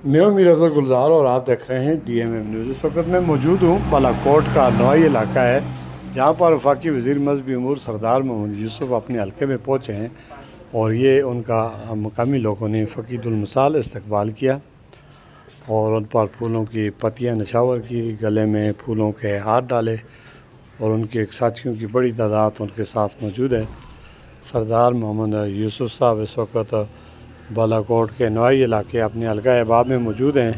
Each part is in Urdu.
میں ہوں میر افضل گلزار اور آپ دیکھ رہے ہیں ڈی ایم ایم نیوز۔ اس وقت میں موجود ہوں بالاکوٹ کا نوائی علاقہ ہے، جہاں پر وفاقی وزیر مذہبی امور سردار محمد یوسف اپنے حلقے میں پہنچے ہیں اور یہ ان کا مقامی لوگوں نے فقید المثال استقبال کیا اور ان پر پھولوں کی پتیاں نچھاور کی، گلے میں پھولوں کے ہار ڈالے اور ان کے ایک ساتھیوں کی بڑی تعداد ان کے ساتھ موجود ہے۔ سردار محمد یوسف صاحب اس وقت بالاکوٹ کے نوائی علاقے اپنے حلقہ احباب میں موجود ہیں۔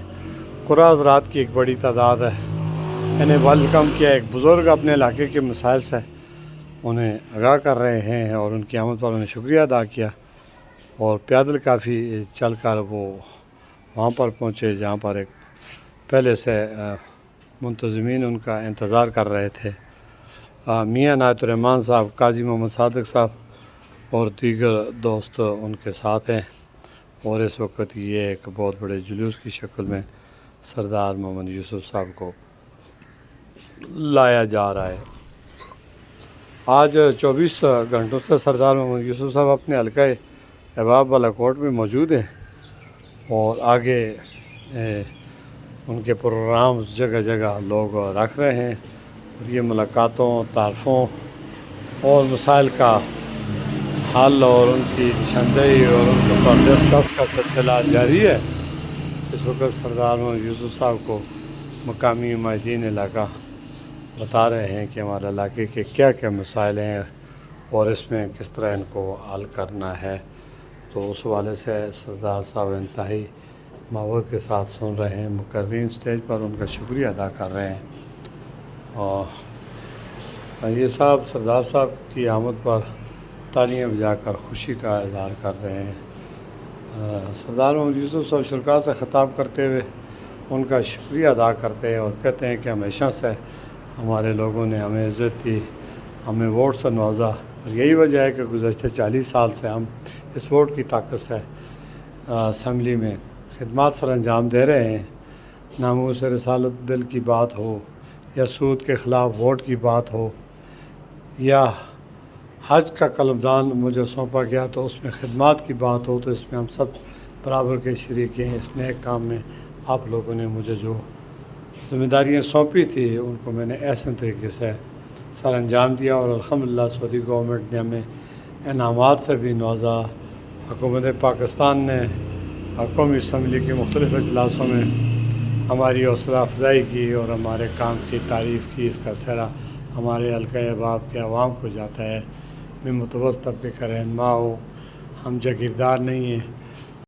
قرا حضرات کی ایک بڑی تعداد ہے، انہیں ویلکم کیا۔ ایک بزرگ اپنے علاقے کے مسائل سے انہیں آگاہ کر رہے ہیں اور ان کی آمد پر انہیں شکریہ ادا کیا، اور پیدل کافی چل کر وہ وہاں پر پہنچے جہاں پر ایک پہلے سے منتظمین ان کا انتظار کر رہے تھے۔ میاں عنایت الرحمن صاحب، قاضی محمد صادق صاحب اور دیگر دوست ان کے ساتھ ہیں، اور اس وقت یہ ایک بہت بڑے جلوس کی شکل میں سردار محمد یوسف صاحب کو لایا جا رہا ہے۔ آج 24 گھنٹوں سے سردار محمد یوسف صاحب اپنے حلقہ احباب بالاکوٹ میں موجود ہیں، اور آگے ان کے پروگرامز جگہ جگہ لوگ رکھ رہے ہیں، اور یہ ملاقاتوں، تعارفوں اور مسائل کا حل اور ان کی نشاندہی اور ان کے پر ڈسکس کا سلسلہ جاری ہے۔ اس وقت سردار محمد یوسف صاحب کو مقامی نمائندین علاقہ بتا رہے ہیں کہ ہمارے علاقے کے کیا کیا مسائل ہیں اور اس میں کس طرح ان کو حل کرنا ہے۔ تو اس حوالے سے سردار صاحب انتہائی محبت کے ساتھ سن رہے ہیں، مقررین اسٹیج پر ان کا شکریہ ادا کر رہے ہیں، اور یہ صاحب سردار صاحب کی آمد پر تالیاں بجا کر خوشی کا اظہار کر رہے ہیں۔ سردار محمد یوسف صاحب شرکاء سے خطاب کرتے ہوئے ان کا شکریہ ادا کرتے ہیں اور کہتے ہیں کہ ہمیشہ سے ہمارے لوگوں نے ہمیں عزت دی، ہمیں ووٹ سے نوازا، اور یہی وجہ ہے کہ گزشتہ 40 سال سے ہم اس ووٹ کی طاقت سے اسمبلی میں خدمات سر انجام دے رہے ہیں۔ ناموس رسالت بل کی بات ہو، یا سود کے خلاف ووٹ کی بات ہو، یا حج کا قلمدان مجھے سونپا گیا تو اس میں خدمات کی بات ہو، تو اس میں ہم سب برابر کے شریک ہیں۔ اس نیک کام میں آپ لوگوں نے مجھے جو ذمہ داریاں سونپی تھی ان کو میں نے احسن طریقے سے سر انجام دیا، اور الحمدللہ سعودی گورنمنٹ نے ہمیں انعامات سے بھی نوازا۔ حکومت پاکستان نے قومی اسمبلی کے مختلف اجلاسوں میں ہماری حوصلہ افزائی کی اور ہمارے کام کی تعریف کی۔ اس کا سہرا ہمارے حلقہ احباب کے عوام کو جاتا ہے۔ میں متوسط طبقے کا رہنما ہوں، ہم جاگیردار نہیں ہیں،